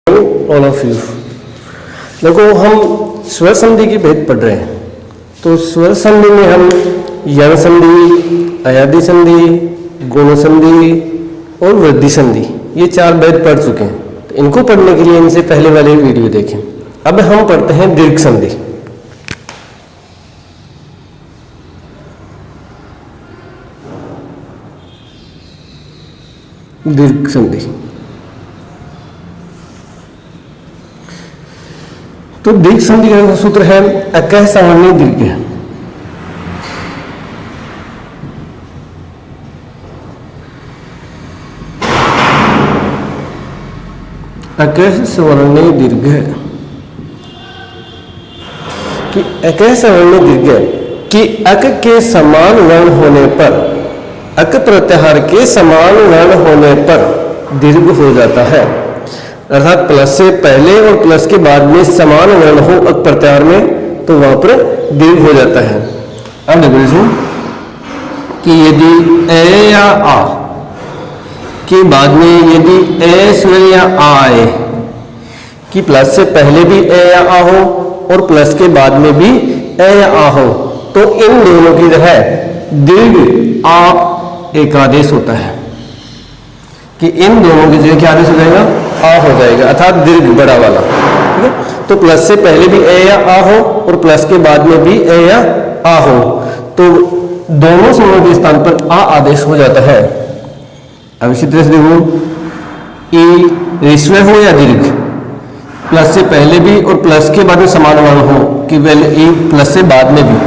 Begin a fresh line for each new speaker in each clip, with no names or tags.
All of you. देखो हम स्वर संधि की भेद पढ़ रहे हैं। तो स्वर संधि में हम यण संधि, अयादि संधि, गुण संधि और वृद्धि संधि, ये 4 भेद पढ़ चुके हैं। तो इनको पढ़ने के लिए इनसे पहले वाले वीडियो देखें। अब हम पढ़ते हैं दीर्घ संधि। दीर्घ संधि तो दीर्घ संधि का सूत्र है अकह सावर्णी दीर्घ। अकह सवर्णी दीर्घ कि अकह सवर्णी दीर्घ कि अक के समान वर्ण होने पर, अक प्रत्याहार के समान वर्ण होने पर दीर्घ हो जाता है। अर्थात प्लस से पहले और प्लस के बाद में समान वर्ण हो अक प्रत्याहार में, तो वहां पर दीर्घ हो जाता है। अब देखो कि यदि ए या आ के बाद में यदि ए स्वर या आ आए, कि प्लस से पहले भी ए या आ हो और प्लस के बाद में भी ए या आ हो, तो इन दोनों की जो है दीर्घ आ एक आदेश होता है कि इन दोनों की जगह क्या आदेश हो जाएगा, आ हो जाएगा, अर्थात दीर्घ बड़ा वाला। ठीक है, तो प्लस से पहले भी ए या आ हो और प्लस के बाद में भी ए या आ हो, तो दोनों स्वरों के स्थान पर आ आदेश हो जाता है। अब इसी तरह से देखो ई ऋस्व हो या दीर्घ, प्लस से पहले भी और प्लस के बाद में समान वर्ण हो, कि पहले ई प्लस से बाद में भी,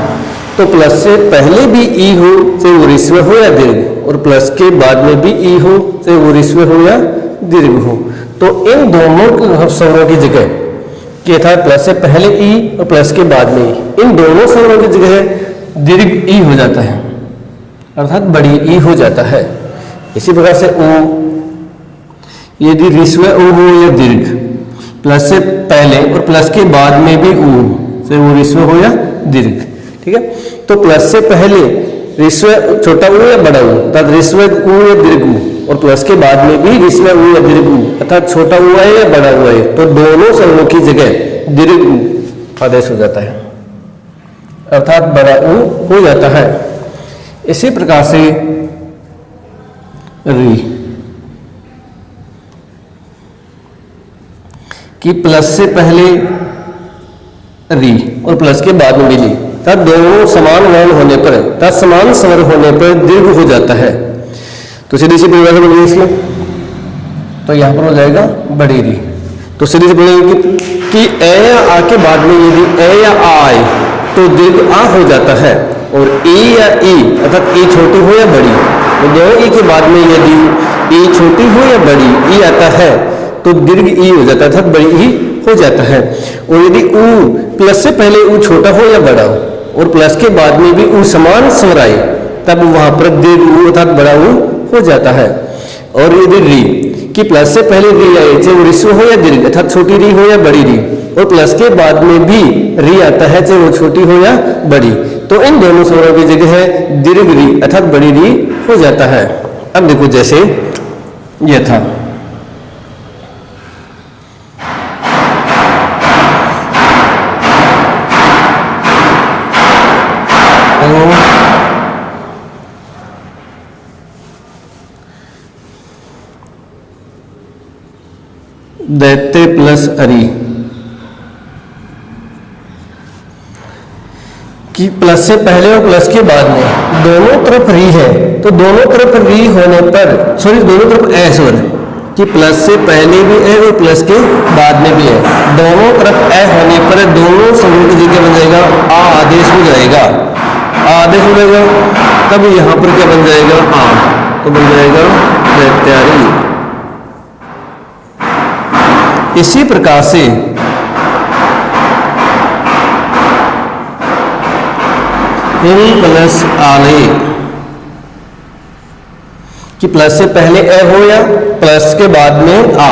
तो प्लस से पहले भी ई हो चाहे वो ऋस्व हो या दीर्घ, और प्लस के बाद में भी ई हो चाहे वो ऋस्व हो या दीर्घ हो, तो इन दोनों स्वरों की जगह कि था प्लस से पहले ई और प्लस के बाद में ई, इन दोनों स्वरों की जगह दीर्घ ई हो जाता है, अर्थात बड़ी ई हो जाता है। इसी प्रकार से ऊ, यदि ऋस्व ऊ हो या दीर्घ, प्लस से पहले और प्लस के बाद में भी ऊ चाहे वो ऋस्व हो या दीर्घ। ठीक है, तो प्लस से पहले ऋस्व छोटा ऊ या बड़ा ऊ, अर्थात ऋस्व ऊ या दीर्घ ऊ, और प्लस के बाद में भी ऋस्व ऊ या दीर्घ ऊ, अर्थात छोटा ऊ है या बड़ा ऊ है, तो दोनों स्वरों की जगह दीर्घ ऊ आदेश हो जाता है, अर्थात बड़ा ऊ हो जाता है। इसी प्रकार से री कि प्लस से पहले री और प्लस के बाद में भी ली, तब दोनों समान वर्ण होने पर, तब समान स्वर होने पर दीर्घ हो जाता है। तो सीधी सी परिभाषा बनेगी इसकी, तो यहां पर हो जाएगा बड़ी री। तो सीधी सी बोलेंगे कि ए या आ के बाद में यदि ए या आ आए तो दीर्घ आ हो जाता है, और ई या ई अर्थात ई छोटी हो या बड़ी, तो दोनों ई के बाद में यदि ई छोटी हो या बड़ी ई आता है तो दीर्घ ई हो जाता है, अर्थात बड़ी ई हो जाता है। और यदि ऊ प्लस से पहले ऊ छोटा हो या बड़ा हो और प्लस के बाद में भी ऊ समान स्वर आए, तब वहां पर दीर्घ ऊ अर्थात बड़ा ऊ हो जाता है। और यदि री कि प्लस से पहले री आए चाहे वो ऋस्व हो या दीर्घ, अर्थात छोटी री हो या बड़ी री, और प्लस के बाद में भी री आता है चाहे वो छोटी हो या बड़ी, तो इन दोनों स्वरों की जगह है दीर्घ री अर्थात बड़ी री हो जाता है। अब देखो जैसे यह था दैत्य प्लस अरी, कि प्लस से पहले और प्लस के बाद में दोनों तरफ री है, तो दोनों तरफ री होने पर, सॉरी दोनों तरफ ए स्वर, कि प्लस से पहले भी है और प्लस के बाद में भी है, दोनों तरफ ए होने पर दोनों स्वरों की जगह बन जाएगा आ आदेश हो जाएगा, आ आदेश हो जाएगा। तब यहां पर क्या बन जाएगा आ, तो बन जाएगा दैत्यारी। इसी प्रकार से प्लस आलय, कि प्लस से पहले ए हो या प्लस के बाद में आ,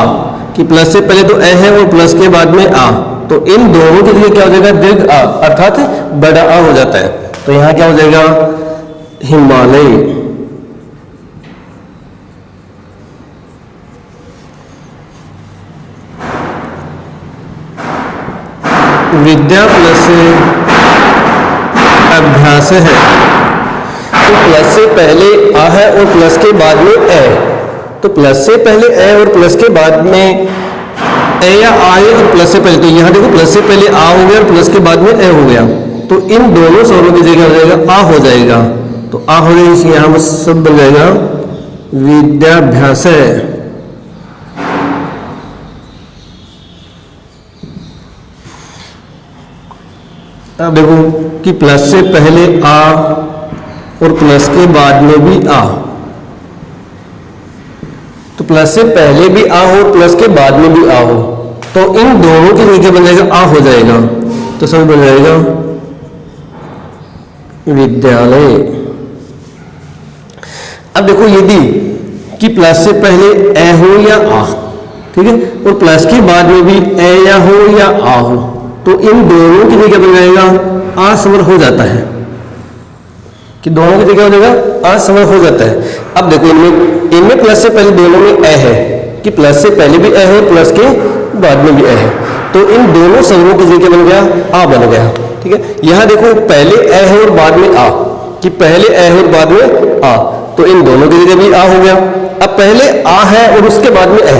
कि प्लस से पहले तो ए है और प्लस के बाद में आ, तो इन दोनों के लिए क्या हो जाएगा दीर्घ आ, अर्थात बड़ा आ हो जाता है। तो यहां क्या हो जाएगा हिमालय। विद्या प्लस अभ्यास है, तो प्लस से पहले आ है और प्लस के बाद में ए, तो प्लस से पहले ए और प्लस के बाद में ए या आए और प्लस से पहले, तो यहाँ देखो प्लस से पहले आ हो गया और प्लस के बाद में ए हो गया, तो इन दोनों स्वरों की जगह हो जाएगा आ हो जाएगा, तो आ हो जाएगा, इसलिए यहाँ बस शब्द बन जाएगा विद्याभ्यास है। अब देखो कि प्लस से पहले आ और प्लस के बाद में भी आ, तो प्लस से पहले भी आ हो प्लस के बाद में भी आ हो, तो इन दोनों की जगह बन जाएगा आ हो जाएगा, तो सब बन जाएगा विद्यालय। अब देखो यदि कि प्लस से पहले ए हो या आ, ठीक है, और प्लस के बाद में भी ए या हो या आ हो, तो इन दोनों की जगह बन जाएगा आ स्वर हो जाता है, कि दोनों की जगह हो जाएगा आ स्वर हो जाता है। अब देखो इनमें प्लस से पहले दोनों में ए है, कि प्लस से पहले भी ए है और प्लस के बाद में भी ए है, तो इन दोनों स्वरों की जगह बन गया आ बन गया, ठीक है। यहां देखो पहले ए है और बाद में आ, कि पहले ए है और बाद में आ, तो इन दोनों की जगह भी आ हो गया। अब पहले आ है और उसके बाद में ए,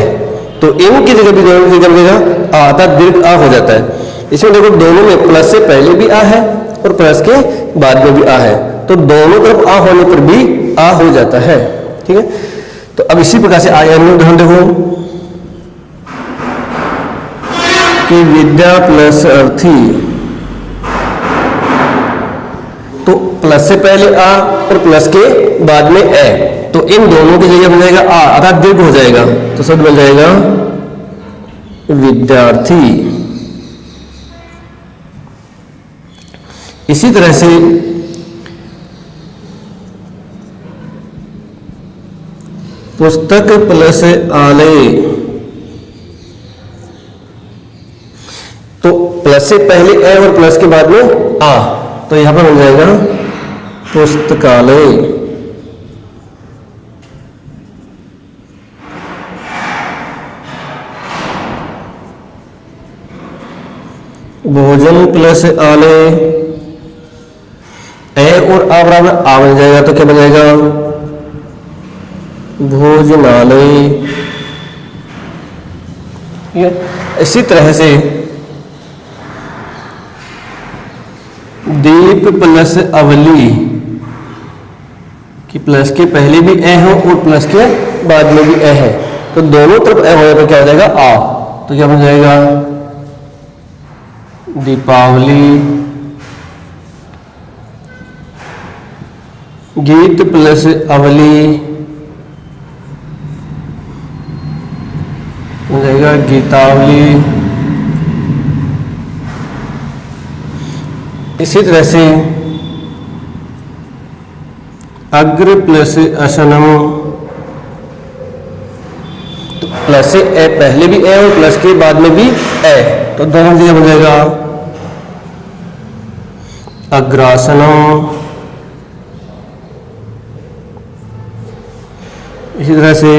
तो इनकी जगह भी दोनों की जगह बनेगा आ, अर्थात दीर्घ आ हो जाता है। इसमें देखो दोनों में प्लस से पहले भी आ है और प्लस के बाद में भी आ है, तो दोनों तरफ आ होने पर भी आ हो जाता है, ठीक है। तो अब इसी प्रकार से आया उदाहरण देखो कि विद्या प्लस अर्थी, तो प्लस से पहले आ और प्लस के बाद में ए, तो इन दोनों की जगह बन जाएगा आ, अर्थात दीर्घ हो जाएगा, तो शब्द बन जाएगा विद्यार्थी। इसी तरह से पुस्तक प्लस आलय, तो प्लस से पहले ए और प्लस के बाद में आ, तो यहां पर बन जाएगा पुस्तकालय। भोजन प्लस आलय, ए और आ बराबर आ बन जाएगा, तो क्या बन जाएगा भोजनालय। इसी तरह से दीप प्लस अवली, कि प्लस के पहले भी ए हो और प्लस के बाद में भी ए है, तो दोनों तरफ ए होने पर क्या हो जाएगा आ, तो क्या बन जाएगा दीपावली। गीत प्लस अवली हो जाएगा गीतावली। इसी तरह से अग्र प्लस असनम, तो प्लस से ए पहले भी ए और प्लस के बाद में भी ए, तो दोनों जगह बन जाएगा अग्रासनम। इसी तरह से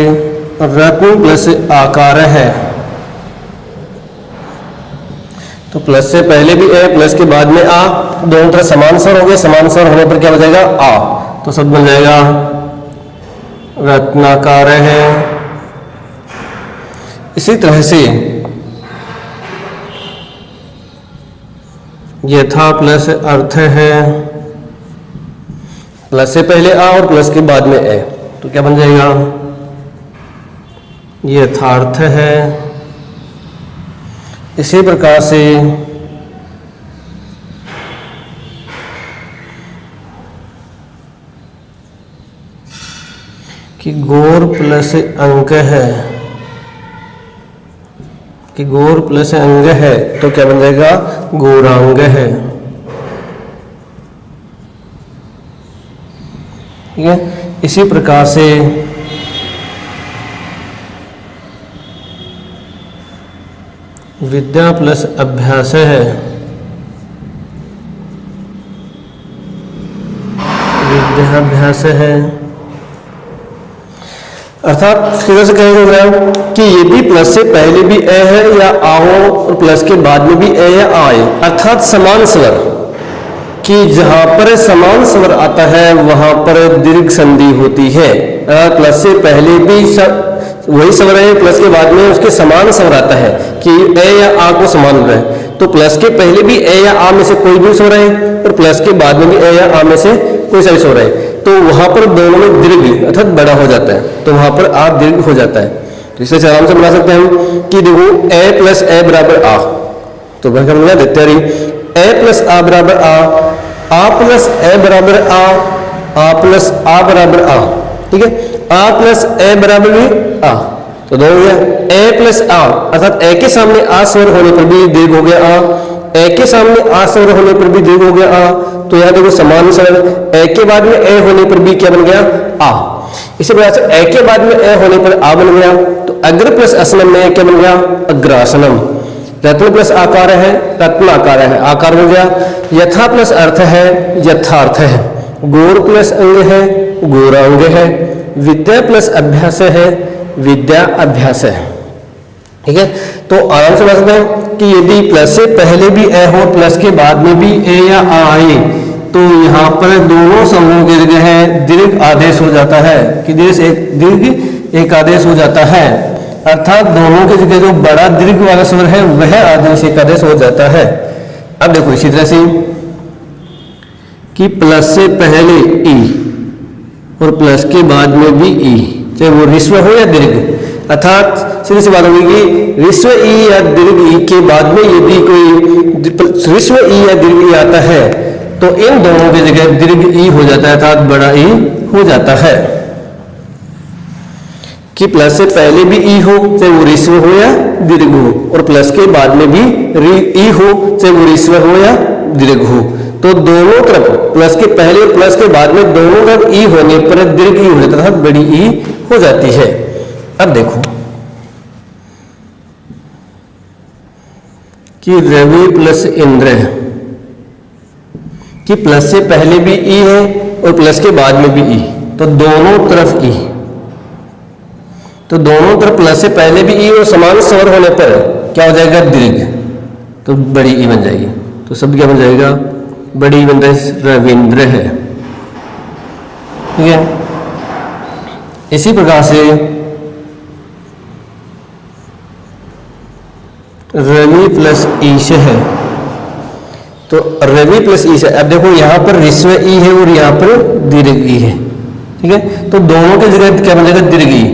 रत्न प्लस आकार है, तो प्लस से पहले भी ए प्लस के बाद में आ, दोनों तरह समान स्वर हो गए, समान स्वर होने पर क्या हो जाएगा आ, तो शब्द बन जाएगा रत्नाकार है। इसी तरह से यथा प्लस अर्थ है, प्लस से पहले आ और प्लस के बाद में ए, तो क्या बन जाएगा यथार्थ है। इसी प्रकार से कि गौर प्लस अंक है, कि गौर प्लस अंग है, तो क्या बन जाएगा गौरांग है, ठीक है। इसी प्रकार से विद्या प्लस अभ्यास है, विद्याभ्यास है। अर्थात सीधा से कहेंगे कि यदि प्लस से पहले भी ए है या आ हो और प्लस के बाद में भी ए या आए, अर्थात समान स्वर, कि जहां पर समान स्वर आता है वहां पर दीर्घ संधि होती है। प्लस से पहले भी वही स्वर है, प्लस के बाद में उसके समान स्वर आता है कि ए या आ को समान हो रहा है, तो प्लस के पहले भी ए या आ में से कोई भी स्वर है और प्लस के बाद में भी ए या आ में से कोई सा भी स्वर है, तो वहां पर दोनों में दीर्घ अर्थात बड़ा हो जाता है, तो वहां पर आ दीर्घ हो जाता है। तो इसे आराम से बना सकते हैं कि देखो ए प्लस ए बराबर आ, तो वह क्या देखते रही ए प्लस आ बराबर आ प्लस ए बराबर आ प्लस आ बराबर आ, ठीक है, आ प्लस ए बराबर भी आ, तो दो हो गया ए प्लस आ, अर्थात ए के सामने आ स्वर होने पर भी दीर्घ हो गया आ, ए के सामने आ स्वर होने पर भी दीर्घ हो गया आ, तो यहाँ देखो समान स्वर, ए के बाद में ए होने पर भी क्या बन गया आ, इसी प्रकार से ए के बाद में ए होने पर आ बन गया, तो अग्र प्लस असनम में क्या बन गया अग्रासनम, रत्न प्लस आकार है रत्न आकार है, आकार बन गया, यथा प्लस अर्थ है यथार्थ है, गौर प्लस अंग है गौरांग है, विद्या प्लस अभ्यास है विद्या अभ्यास है, ठीक है। तो आराम से बता सकते हैं कि यदि प्लस से पहले भी ए हो प्लस के बाद में भी ए या आ आए, तो यहाँ पर दोनों समूह दीर्घ है, दीर्घ आदेश हो जाता है कि दीर्घ एक आदेश हो जाता है, अर्थात दोनों की जगह जो बड़ा दीर्घ वाला स्वर है वह आदेश एक आदेश हो जाता है। अब देखो इसी तरह से कि प्लस से पहले ई और प्लस के बाद में भी ई, चाहे वो ऋस्व हो या दीर्घ, अर्थात सीधी सी बात होगी कि ऋस्व ई या दीर्घ ई के बाद में यदि कोई ऋस्व ई या दीर्घ ई आता है तो इन दोनों की जगह दीर्घ ई हो जाता है, अर्थात बड़ा ई हो जाता है। कि प्लस से पहले भी ई हो चाहे वो ऋस्व हो या दीर्घ हो, और प्लस के बाद में भी ई हो चाहे वो ऋस्व हो या दीर्घ हो, तो दोनों तरफ प्लस के पहले और प्लस के बाद में दोनों तरफ ई होने पर दीर्घ ई हो जाता है, बड़ी ई हो जाती है। अब देखो कि रवि प्लस इंद्र, कि प्लस से पहले भी ई है और प्लस के बाद में भी ई, तो दोनों तरफ ई, तो दोनों तरफ प्लस से पहले भी ई और समान स्वर होने पर क्या हो जाएगा दीर्घ, तो बड़ी ई बन जाएगी, तो शब्द क्या बन जाएगा बड़ी बन जाए रविंद्र है, ठीक है। इसी प्रकार से रवि प्लस ईश है, तो रवि प्लस ईश है, अब देखो यहां पर ऋस्व ई है और यहां पर दीर्घ ई है, ठीक है, तो दोनों की जगह क्या बन जाएगा दीर्घ ई,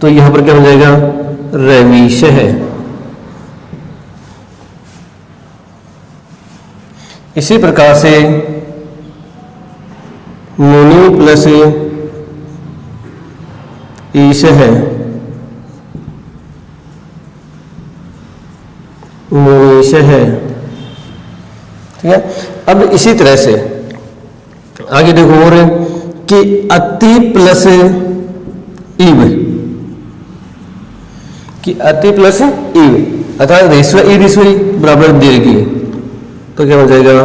तो यहां पर क्या बन जाएगा रवीश है। इसी प्रकार से मुनि प्लस ईश है, मुनीश है, ठीक है। अब इसी तरह से आगे देखो और कि अति प्लस ईव, कि अति प्लस ईव अर्थात ऋस्व ई ऋस्व ई बराबर दीर्घ, तो क्या हो जाएगा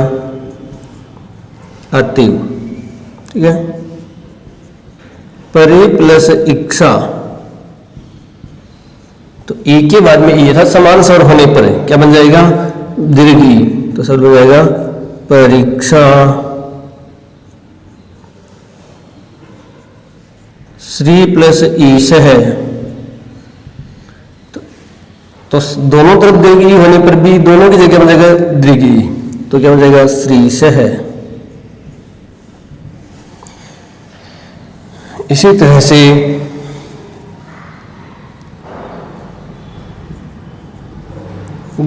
अति, ठीक है। परि प्लस इक्षा, तो ई के बाद में ई था समान स्वर होने पर क्या बन जाएगा दीर्घ ई, तो शब्द बन जाएगा परीक्षा। श्री प्लस ईश है, तो दोनों तरफ दीर्घ ई होने पर भी दोनों की जगह बन जाएगा दीर्घ ई, तो क्या बन जाएगा श्रीश है। इसी तरह से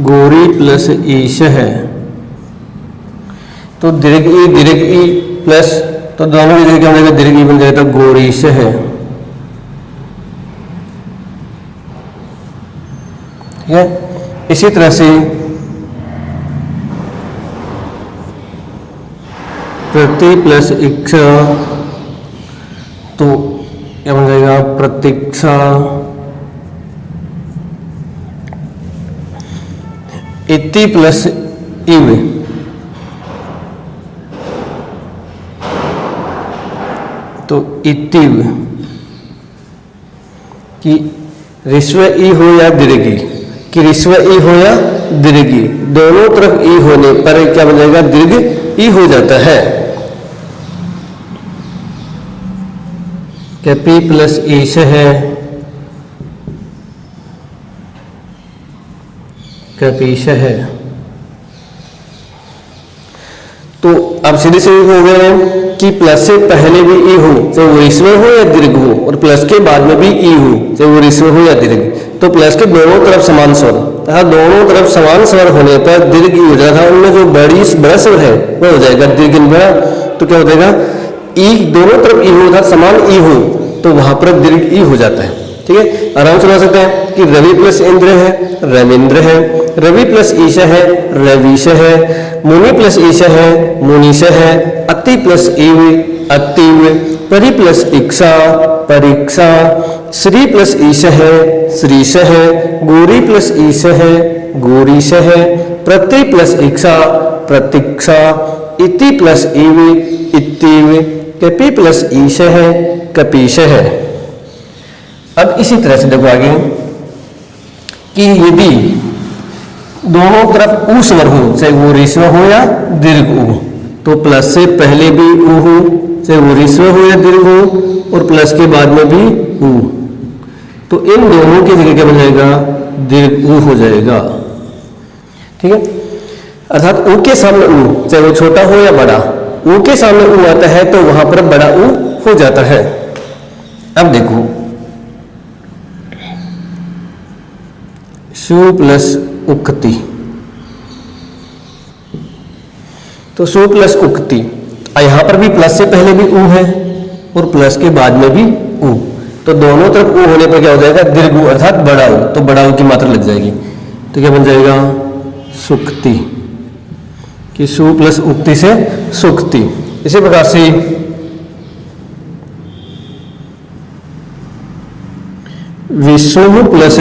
गौरी प्लस ईश है, तो दीर्घ ई प्लस, तो दोनों की जगह क्या बन जाएगा दीर्घ ई बन जाएगा, तो गौरीश है, ठीक है। इसी तरह से प्रति प्लस इक्षा, तो क्या बन जाएगा प्रतीक्षा। इति प्लस इव, तो इतिव, कि ऋस्व ई हो या दीर्घी, कि ऋस्व ई हो या दीर्घी, दोनों तरफ ई होने पर क्या बन जाएगा, दीर्घ ई हो जाता है। क्या पी प्लस ईश है, क्या पीश है। तो अब सीधे से हो गए कि प्लस से पहले भी ई हो चाहे वो ऋस्व हो या दीर्घ हो, और प्लस के बाद में भी ई हो चाहे वो ऋस्व हो या दीर्घ, तो प्लस के दोनों तरफ समान स्वर, तथा दोनों तरफ समान स्वर होने पर दीर्घ ई हो जाता है। उनमें जो बड़ा स्वर है वो हो जाएगा दीर्घ बड़ा। तो क्या हो जाएगा, ई दोनों तरफ ई हो अर्थात समान ई हो तो वहां पर दीर्घ ई हो जाता है। ठीक है, आराम से बना सकते हैं कि रवि प्लस इंद्र है, रविंद्र है, रवि प्लस ईश है, रवीश है, मुनि प्लस ईश है, मुनीश है, अति प्लस इव, अतिव, परि प्लस इक्षा, परीक्षा, श्री प्लस ईश है, श्रीश है, गौरी प्लस ईश है, गौरीश है, प्रति प्लस इक्षा, प्रतीक्षा, इति प्लस इव, इतिव, कपि प्लस ईश है, कपीश है। अब इसी तरह से देखो आगे कि यदि दोनों तरफ ऊ स्वर हो चाहे वो ऋस्व हो या दीर्घ हो, तो प्लस से पहले भी ऊ हो चाहे वो ऋस्व हो या दीर्घ हो, और प्लस के बाद में भी ऊ, तो इन दोनों की जगह क्या बन जाएगा, दीर्घ ऊ हो जाएगा। ठीक है, अर्थात ऊ के सामने ऊ चाहे वो छोटा हो या बड़ा, ऊ के सामने ऊ आता है तो वहां पर बड़ा ऊ हो जाता है। अब देखो सु प्लस उक्ति, तो सु प्लस उक्ति, यहां पर भी प्लस से पहले भी ऊ है और प्लस के बाद में भी ऊ, तो दोनों तरफ ऊ होने पर क्या हो जाएगा, दीर्घ ऊ अर्थात बड़ा ऊ, तो बड़ा ऊ की मात्रा लग जाएगी। तो क्या बन जाएगा, सुक्ति, कि सु प्लस उक्ति से सुक्ति। इसी प्रकार से विष्णु प्लस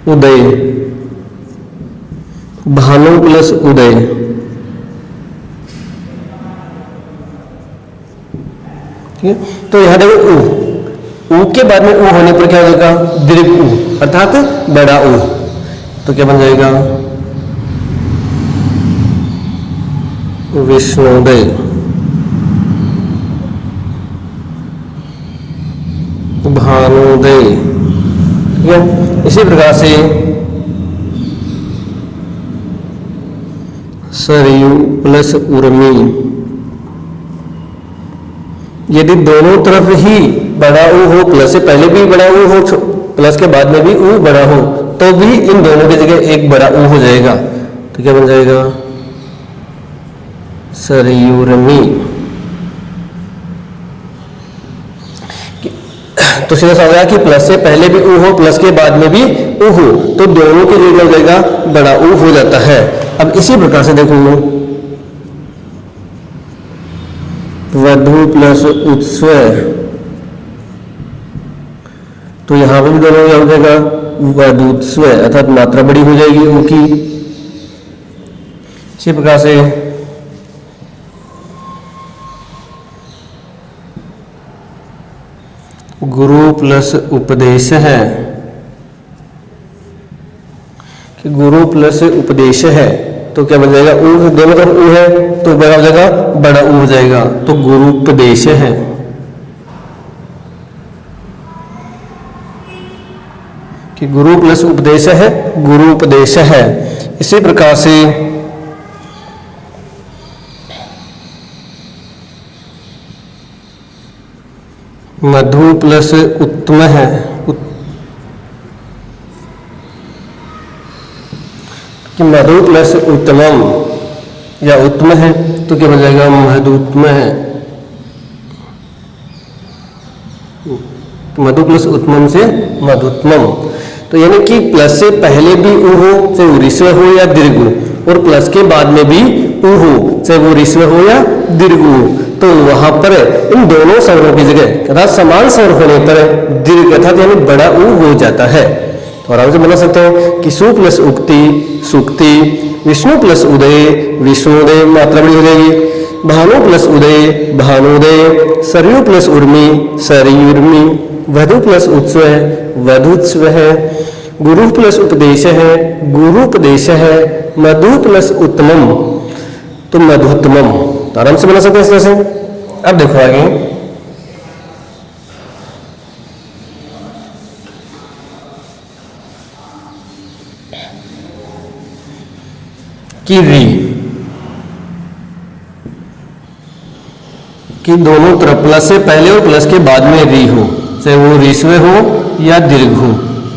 उदय, भानु प्लस उदय, ठीक है। तो यहां देखो ऊ के बाद में ऊ होने पर क्या हो जाएगा, दीर्घ ऊ अर्थात बड़ा ऊ, तो क्या बन जाएगा, विष्णुदय, भानुदय। ठीक है, इसी प्रकार से सरयू प्लस उर्मी, यदि दोनों तरफ ही बड़ा ऊ हो, प्लस से पहले भी बड़ा ऊ हो, प्लस के बाद में भी ऊ बड़ा हो, तो भी इन दोनों की जगह एक बड़ा ऊ हो जाएगा। तो क्या बन जाएगा, सरयूरमी। तो सीधा सा हो गया कि प्लस से पहले भी ऊ हो, प्लस के बाद में भी ऊ हो, तो दोनों की जगह हो जाएगा बड़ा ऊ हो जाता है। अब इसी प्रकार से देखो वधु प्लस उत्स्व, तो यहां पर भी दोनों क्या हो जाएगा, वधुत्स्व अर्थात मात्रा बड़ी हो जाएगी ऊ की। इसी प्रकार से गुरु प्लस उपदेश है, कि गुरु प्लस उपदेश है, तो क्या बन जाएगा, ऊ दोनों तरफ ऊ है तो बड़ा हो जाएगा, बड़ा ऊ हो जाएगा, तो गुरु उपदेश है। कि गुरु प्लस उपदेश है, गुरु उपदेश है। इसी प्रकार से मधु प्लस उत्तम है, कि मधु प्लस उत्तमम या उत्तम है, तो क्या बन जाएगा, मधुत्तम है। मधु प्लस उत्तमम से मधुत्तमम, तो यानी कि प्लस से पहले भी ऊ हो चाहे वो ऋस्व हो या दीर्घ हो, और प्लस के बाद में भी ऊ हो चाहे वो ऋस्व हो या दीर्घ हो, तो वहां पर इन दोनों स्वरों की जगह अर्थात समान स्वर होने पर दीर्घ अर्थात यानी बड़ा ऊ हो जाता है। तो आराम से बना सकते हैं कि सु प्लस उक्ति सुक्ति, विष्णु प्लस उदय विष्णुदय मात्रा बड़ी हो जाएगी, भानु प्लस उदय भानुदय, सरयू प्लस उर्मी सरयुर्मी, वधु प्लस उत्स्व है, वधुत्स्व है। गुरु प्लस उपदेश है, गुरुपदेश है। मधु प्लस उत्तमम, तो मधुत्तमम। तो आराम से बना सकते हैं इस तरह से। अब देखो आगे, कि री, कि दोनों तरफ प्लस से पहले और प्लस के बाद में री हो, चाहे वो रीस्व हो या दीर्घ हो,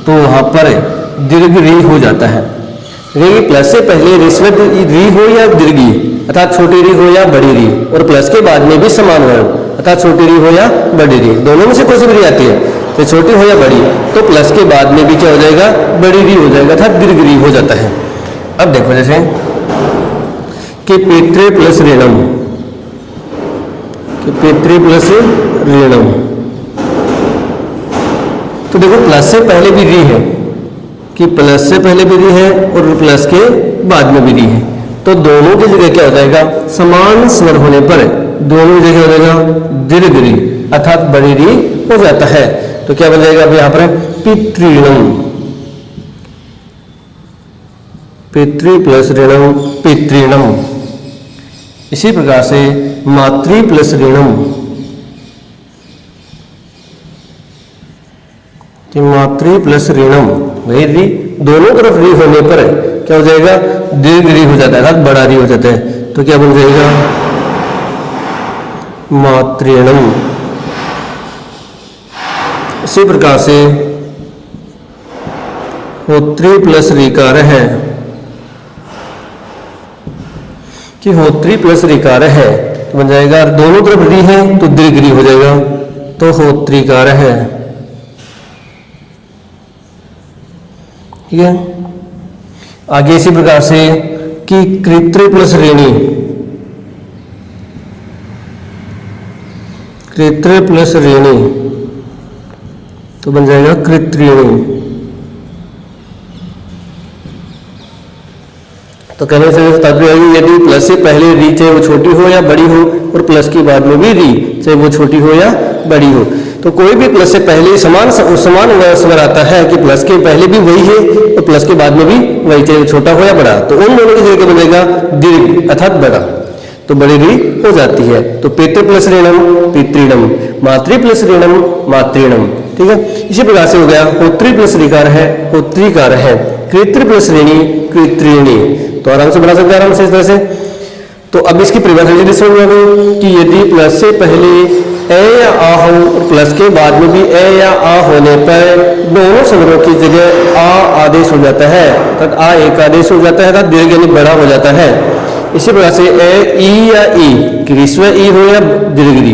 तो वहां पर दीर्घ री हो जाता है। प्लस से पहले रीस्व री हो या दीर्घी, अर्थात छोटी री हो या बड़ी री, और प्लस के बाद में भी समान वर्ण, अर्थात छोटी री हो या बड़ी री, दोनों में से कोई सी भी री आती है, तो छोटी हो या बड़ी, तो प्लस के बाद में भी क्या हो जाएगा, बड़ी री हो जाएगा, अर्थात दीर्घ री हो जाता है। अब देखो जैसे कि पितृ प्लस ऋणम, कि पितृ प्लस ऋणम, तो देखो प्लस से पहले भी री है, कि प्लस से पहले भी री है और प्लस के बाद में भी री है, तो दोनों की जगह क्या हो जाएगा, समान स्वर होने पर दोनों जगह हो जाएगा दीर्घ री, अर्थात बड़ी री हो जाता है। तो क्या बन जाएगा अब यहाँ पर पितृणम, पितृ प्लस ऋणम पितृणम। इसी प्रकार से मातृ प्लस ऋणम, कि मातृ प्लस ऋणम, वही री, दोनों तरफ री होने पर क्या हो जाएगा, दीर्घ री हो जाता है, अर्थात बड़ा री हो जाता है। तो क्या बन जाएगा, मातृणम। इसी प्रकार से होत्री प्लस ऋकार है, कि होत्री प्लस ऋकार है, तो बन जाएगा, दोनों तरफ री है तो दीर्घ री हो जाएगा, तो होत्रीकार है। ठीक है, आगे इसी प्रकार से कि कृत्र प्लस ऋणी, कृत्र प्लस ऋणी, तो बन जाएगा कृत्रिणी। तो कहने से तात्पर्य है यदि प्लस से पहले री चाहे वो छोटी हो या बड़ी हो, और प्लस के बाद में भी री चाहे वो छोटी हो या बड़ी हो, तो कोई भी प्लस से पहले समान स्वर आता है कि प्लस के पहले भी वही है और प्लस के बाद में भी वही, चाहे छोटा हो या बड़ा, तो उन दोनों की जगह बनेगा दीर्घ अर्थात बड़ा, तो बड़ी री हो जाती है। तो पितृ प्लस ऋणम पितृणम, मातृ प्लस ऋणम मातृणम। ठीक है, इसी प्रकार से हो गया होत्री प्लस ऋकार है होत्रीकार है, कृत्र प्लस ऋणी कृत्रिणी। तो आराम से बना सकते हैं आराम से इस तरह से। तो अब इसकी परिभाषा समझ में आ गई कि यदि प्लस से पहले ए या आ हो और प्लस के बाद में भी ए या आ होने पर दोनों स्वरों की जगह आ आदेश हो जाता है, तब आ एक आदेश हो जाता है, तब दीर्घ यानी बड़ा हो जाता है। इसी प्रकार से ए ई या ई, ऋस्व ई हो या दीर्घ री,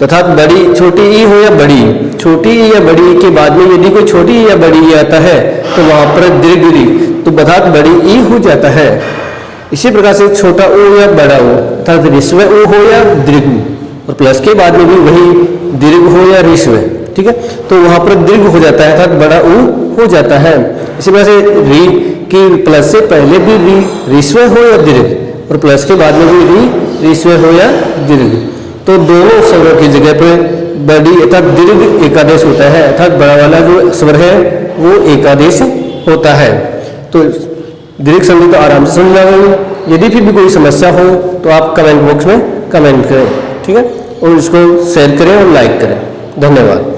तथा बड़ी छोटी ई हो या बड़ी, छोटी ई या बड़ी के बाद में यदि कोई छोटी ई या बड़ी ई आता है तो वहां पर दीर्घ री, तो बधात बड़ी ई हो जाता है। इसी प्रकार से छोटा ओ या बड़ा ओ, अर्थात ऋस्व ओ हो या दीर्घ, और प्लस के बाद में भी वही दीर्घ हो या ऋस्व। ठीक है, तो वहां पर दीर्घ हो जाता है, अर्थात बड़ा ऊ हो जाता है। इसी प्रकार से री की प्लस से पहले भी री ऋस्व हो या दीर्घ, और प्लस के बाद में भी री ऋस्व हो या दीर्घ, तो दोनों स्वरों की जगह पर बड़ी अर्थात दीर्घ एकादेश होता है, अर्थात बड़ा वाला जो स्वर है वो एकादेश होता है। तो दीर्घ संधि तो आराम से समझ आ गई। यदि फिर भी कोई समस्या हो तो आप कमेंट बॉक्स में कमेंट करें। ठीक है, और इसको शेयर करें और लाइक करें। धन्यवाद।